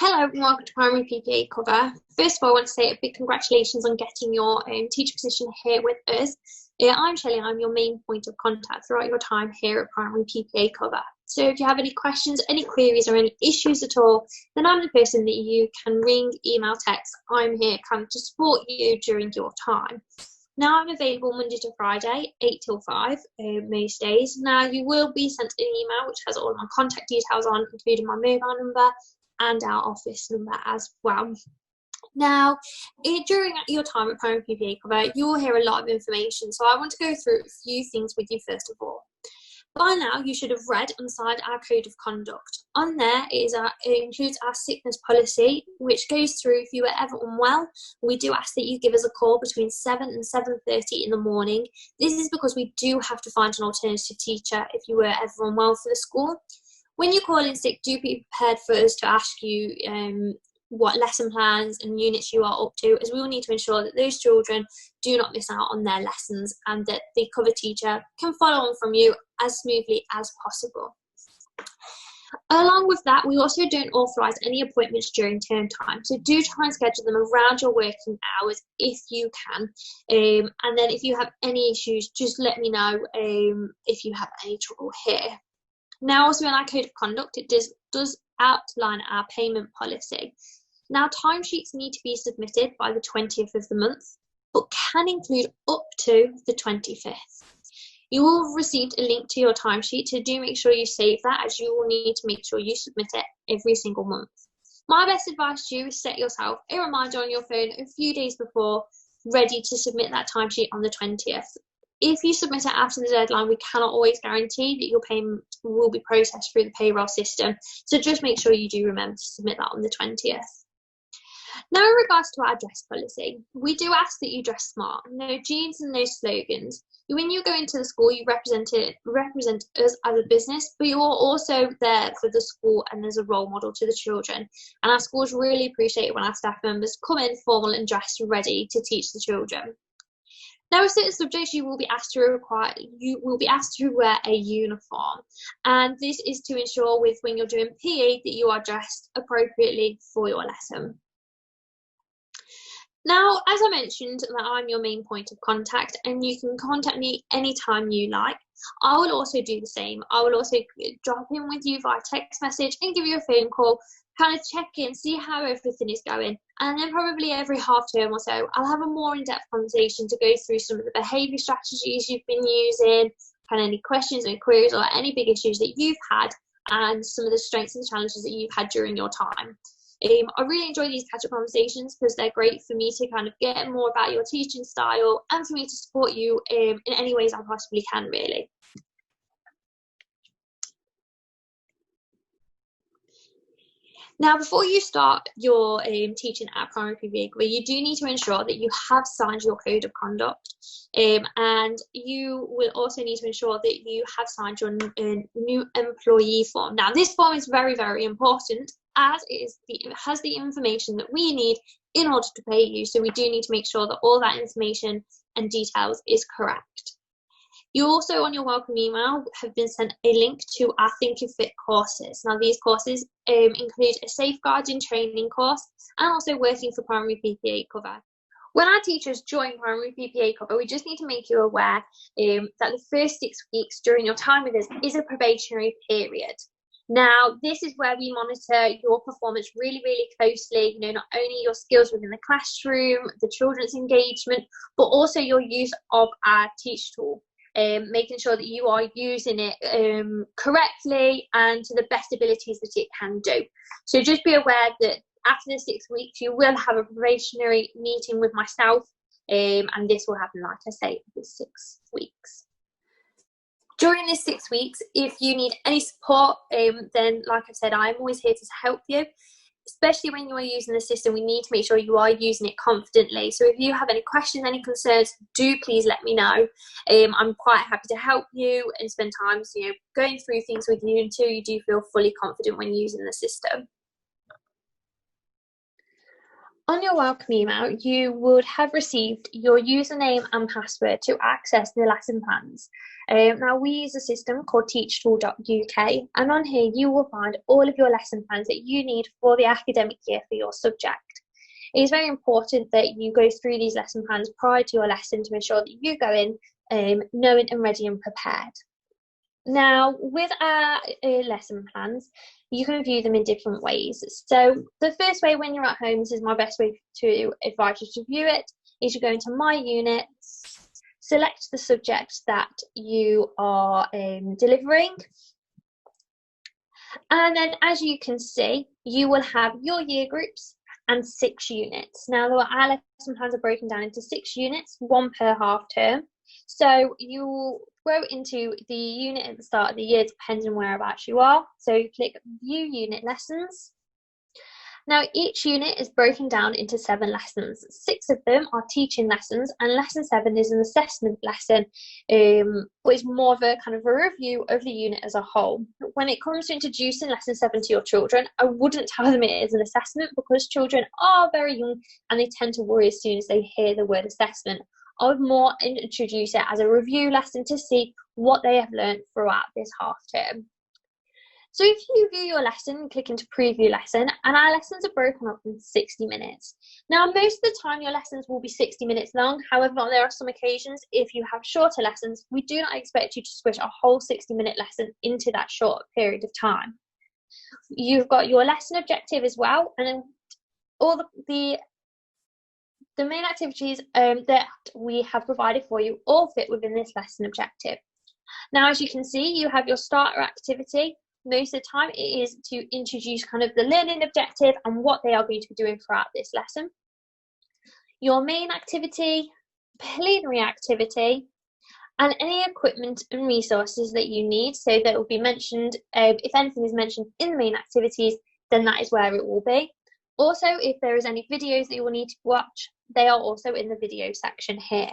Hello and welcome to Primary PPA Cover. First of all, I want to say a big congratulations on getting your teacher position here with us. I'm Shelley, I'm your main point of contact throughout your time here at Primary PPA Cover. So if you have any questions, any queries or any issues at all, then I'm the person that you can ring, email, text. I'm here kind of to support you during your time. Now I'm available Monday to Friday, 8 till 5, most days. Now you will be sent an email which has all my contact details on, including my mobile number and our office number as well. Now, during your time at Primary PPA Cover, you will hear a lot of information, so I want to go through a few things with you first of all. By now, you should have read and signed our Code of Conduct. On there, it includes our sickness policy, which goes through if you are ever unwell. We do ask that you give us a call between 7 and 7:30 in the morning. This is because we do have to find an alternative teacher if you were ever unwell for the school. When you call in sick, do be prepared for us to ask you what lesson plans and units you are up to, as we will need to ensure that those children do not miss out on their lessons and that the cover teacher can follow on from you as smoothly as possible. Along with that, we also don't authorise any appointments during term time, so do try and schedule them around your working hours if you can. And then if you have any issues, just let me know if you have any trouble here. Now, also in our Code of Conduct, it does outline our payment policy. Now, timesheets need to be submitted by the 20th of the month, but can include up to the 25th. You will have received a link to your timesheet, so do make sure you save that, as you will need to make sure you submit it every single month. My best advice to you is set yourself a reminder on your phone a few days before, ready to submit that timesheet on the 20th. If you submit it after the deadline, we cannot always guarantee that your payment will be processed through the payroll system. So just make sure you do remember to submit that on the 20th. Now, in regards to our dress policy, we do ask that you dress smart. No jeans and no slogans. When you go into the school, you represent us as a business, but you are also there for the school and as a role model to the children. And our schools really appreciate it when our staff members come in formal and dressed ready to teach the children. Now, with certain subjects, you will be asked to wear a uniform, and this is to ensure when you're doing PE that you are dressed appropriately for your lesson. Now, as I mentioned, that I'm your main point of contact, and you can contact me anytime you like. I will also do the same. I will also drop in with you via text message and give you a phone call, kind of check in, see how everything is going, and then probably every half term or so I'll have a more in-depth conversation to go through some of the behaviour strategies you've been using, kind of any questions and queries or any big issues that you've had, and some of the strengths and challenges that you've had during your time. I really enjoy these catch-up conversations because they're great for me to kind of get more about your teaching style and for me to support you in any ways I possibly can, really. Now, before you start your teaching at Primary PPA, you do need to ensure that you have signed your Code of Conduct, and you will also need to ensure that you have signed your new employee form. Now, this form is very, very important, as it has the information that we need in order to pay you, so we do need to make sure that all that information and details is correct. You also, on your welcome email, have been sent a link to our Think and Fit courses. Now, these courses include a safeguarding training course and also working for Primary PPA Cover. When our teachers join Primary PPA Cover, we just need to make you aware that the first 6 weeks during your time with us is a probationary period. Now, this is where we monitor your performance really, really closely, not only your skills within the classroom, the children's engagement, but also your use of our Teach tool. Making sure that you are using it correctly and to the best abilities that it can do. So just be aware that after the 6 weeks, you will have a probationary meeting with myself, and this will happen, like I say, every 6 weeks. During this 6 weeks, if you need any support, then like I said, I'm always here to help you. Especially when you are using the system, we need to make sure you are using it confidently. So if you have any questions, any concerns, do please let me know. I'm quite happy to help you and spend time, going through things with you until you do feel fully confident when using the system. On your welcome email, you would have received your username and password to access the lesson plans. Now we use a system called teachtool.uk, and on here you will find all of your lesson plans that you need for the academic year for your subject. It is very important that you go through these lesson plans prior to your lesson to ensure that you go in knowing and ready and prepared. Now, with our lesson plans, you can view them in different ways. So the first way, when you're at home, this is my best way to advise you to view it, is you go into My Units, select the subject that you are delivering, and then as you can see, you will have your year groups and 6 units. Now, our lesson plans are broken down into 6 units, 1 per half term. So you go into the unit at the start of the year, depending on whereabouts you are. So you click View Unit Lessons. Now, each unit is broken down into 7 lessons. 6 of them are teaching lessons, and lesson 7 is an assessment lesson, which is more of a kind of a review of the unit as a whole. When it comes to introducing lesson 7 to your children, I wouldn't tell them it is an assessment, because children are very young and they tend to worry as soon as they hear the word assessment. I would more introduce it as a review lesson to see what they have learned throughout this half term. So if you view your lesson, click into preview lesson, and our lessons are broken up in 60 minutes. Now, most of the time your lessons will be 60 minutes long. However, there are some occasions, if you have shorter lessons, we do not expect you to squish a whole 60-minute lesson into that short period of time. You've got your lesson objective as well, and then all the main activities that we have provided for you all fit within this lesson objective. Now, as you can see, you have your starter activity. Most of the time it is to introduce kind of the learning objective and what they are going to be doing throughout this lesson. Your main activity, plenary activity, and any equipment and resources that you need. So that will be mentioned, if anything is mentioned in the main activities, then that is where it will be. Also, if there is any videos that you will need to watch, they are also in the video section here.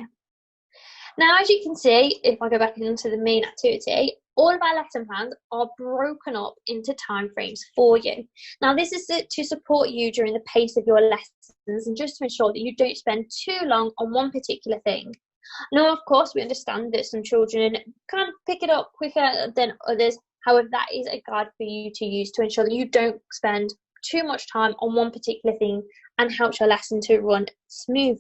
Now, as you can see, if I go back into the main activity, all of our lesson plans are broken up into time frames for you. Now, this is to support you during the pace of your lessons and just to ensure that you don't spend too long on one particular thing. Now, of course, we understand that some children can pick it up quicker than others. However, that is a guide for you to use to ensure that you don't spend too much time on one particular thing and helps your lesson to run smooth.